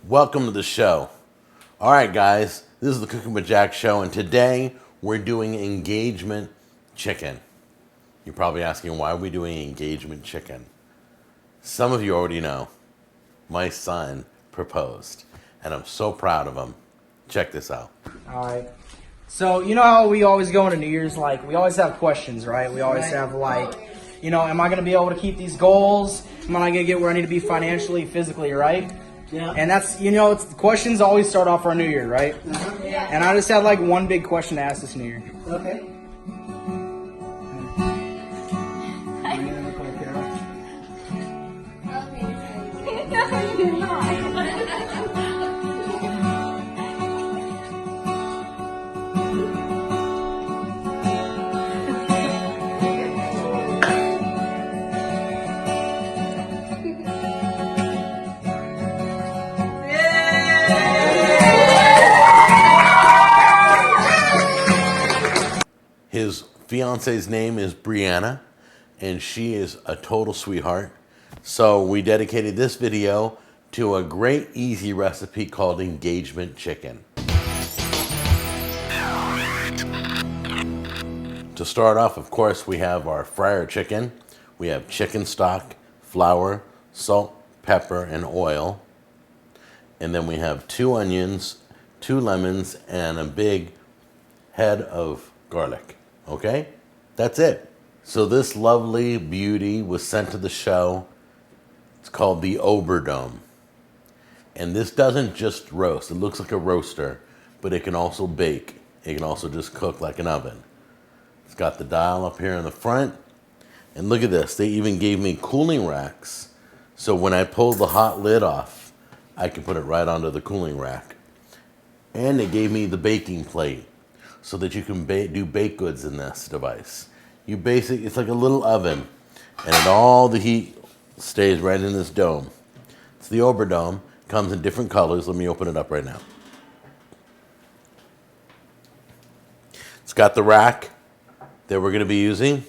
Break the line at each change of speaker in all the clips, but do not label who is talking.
Welcome to the show. All right, guys, this is the Cooking with Jack show, and today we're doing engagement chicken. You're probably asking, why are we doing engagement chicken? Some of you already know. My son proposed, and I'm so proud of him. Check this out.
All right. So, you know how we always go into New Year's, like, we always have questions, right? We always have, like, you know, am I going to be able to keep these goals? Am I going to get where I need to be financially, physically, right? Yeah. And that's, you know, the questions always start off our New Year, right? Yeah. And I just had, like, one big question to ask this New Year. Okay.
His fiance's name is Brianna, and she is a total sweetheart. So we dedicated this video to a great, easy recipe called engagement chicken. To start off, of course, we have our fryer chicken. We have chicken stock, flour, salt, pepper, and oil. And then we have 2 onions, 2 lemons, and a big head of garlic. Okay? That's it. So this lovely beauty was sent to the show. It's called the Oberdome. And this doesn't just roast. It looks like a roaster, but it can also bake. It can also just cook like an oven. It's got the dial up here in the front. And look at this. They even gave me cooling racks. So when I pull the hot lid off, I can put it right onto the cooling rack. And they gave me the baking plate so that you can do baked goods in this device. It's like a little oven, and all the heat stays right in this dome. It's the Oberdome. Comes in different colors. Let me open it up right now. It's got the rack that we're going to be using.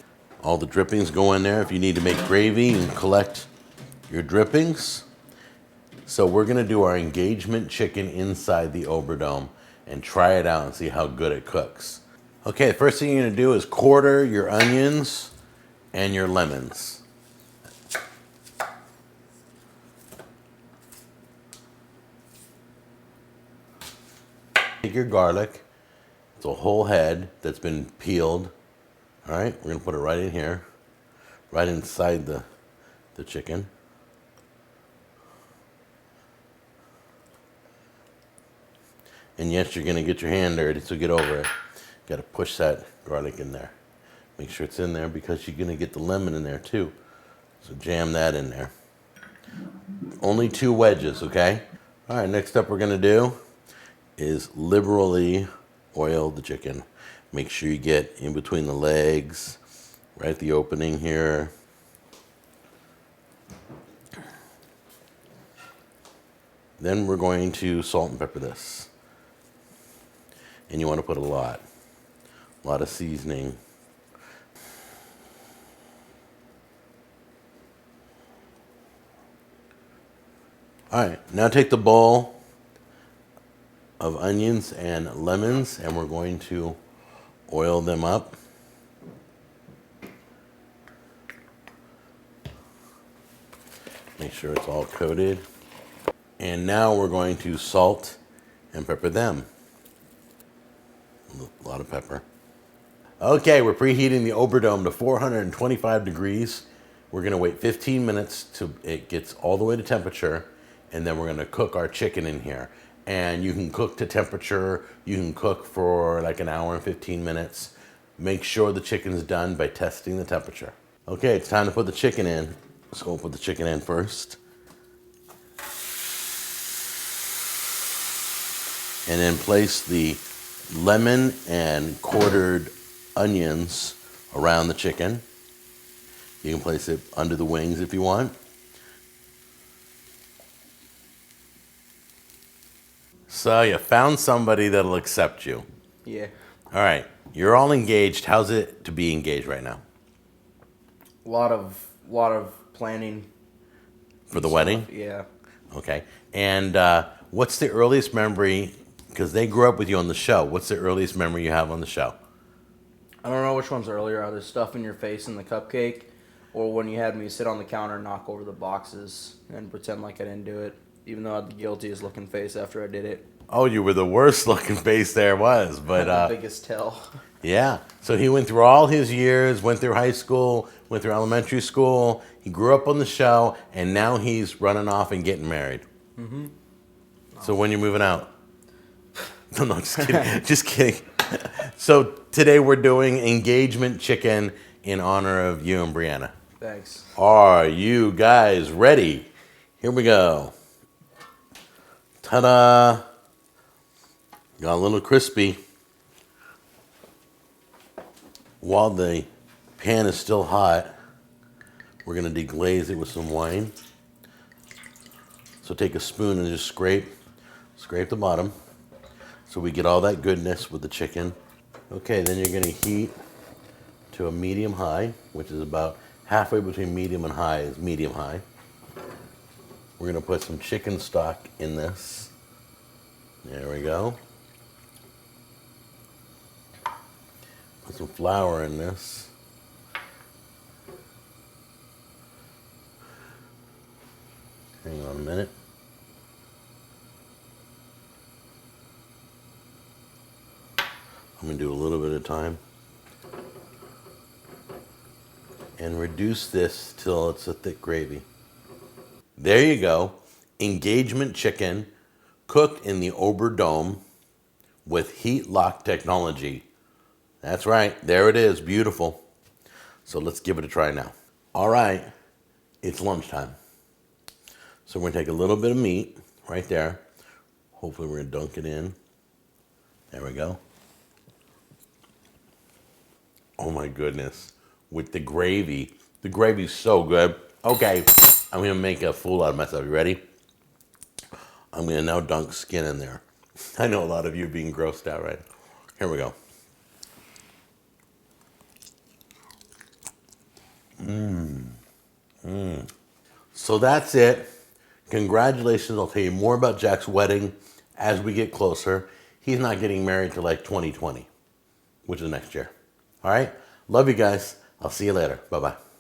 All the drippings go in there. If you need to make gravy, you can collect your drippings. So we're going to do our engagement chicken inside the Oberdome and try it out and see how good it cooks. Okay, the first thing you're going to do is quarter your onions and your lemons. Take your garlic. It's a whole head that's been peeled. All right, we're going to put it right in here, right inside the chicken. And yes, you're going to get your hand dirty, so get over it. Got to push that garlic in there. Make sure it's in there because you're going to get the lemon in there too. So jam that in there. Only 2 wedges, okay? All right, next up we're going to do is liberally oil the chicken. Make sure you get in between the legs, right at the opening here. Then we're going to salt and pepper this. And you want to put a lot of seasoning. All right, now take the bowl of onions and lemons, and we're going to oil them up. Make sure it's all coated. And now we're going to salt and pepper them. A lot of pepper. Okay, we're preheating the Oberdome to 425 degrees. We're going to wait 15 minutes till it gets all the way to temperature, and then we're going to cook our chicken in here. And you can cook to temperature. You can cook for like an hour and 15 minutes. Make sure the chicken's done by testing the temperature. Okay, it's time to put the chicken in. So we'll put the chicken in first. And then place the lemon and quartered onions around the chicken. You can place it under the wings if you want. So you found somebody that'll accept you.
Yeah.
All right, you're all engaged. How's it to be engaged right now?
A lot of planning.
For the wedding?
Yeah.
Okay. And what's the earliest memory, because they grew up with you on the show, what's the earliest memory you have on the show?
I don't know which one's earlier, either stuffing your face in the cupcake or when you had me sit on the counter and knock over the boxes and pretend like I didn't do it, even though I had the guiltiest looking face after I did it.
Oh, you were the worst looking face there was, but
The biggest tell.
yeah. So he went through all his years, went through high school, went through elementary school. He grew up on the show, and now he's running off and getting married. Mm-hmm. So when you moving out? No, just kidding. Just kidding. So today we're doing engagement chicken in honor of you and Brianna.
Thanks.
Are you guys ready? Here we go. Ta-da! Got a little crispy. While the pan is still hot, we're going to deglaze it with some wine. So take a spoon and just scrape the bottom so we get all that goodness with the chicken. Okay, then you're going to heat to a medium high, which is about halfway between medium and high is medium high. We're going to put some chicken stock in this. There we go. Put some flour in this. Hang on a minute. I'm going to do a little bit of time. And reduce this till it's a thick gravy. There you go. Engagement chicken cooked in the Oberdome with heat lock technology. That's right. There it is. Beautiful. So let's give it a try now. All right. It's lunchtime. So we're going to take a little bit of meat right there. Hopefully we're going to dunk it in. There we go. Oh my goodness. With the gravy. The gravy's so good. Okay. I'm going to make a fool out of myself. You ready? I'm going to now dunk skin in there. I know a lot of you are being grossed out, right? Here we go. So that's it. Congratulations. I'll tell you more about Jack's wedding as we get closer. He's not getting married till like 2020, which is next year. All right? Love you guys. I'll see you later. Bye-bye.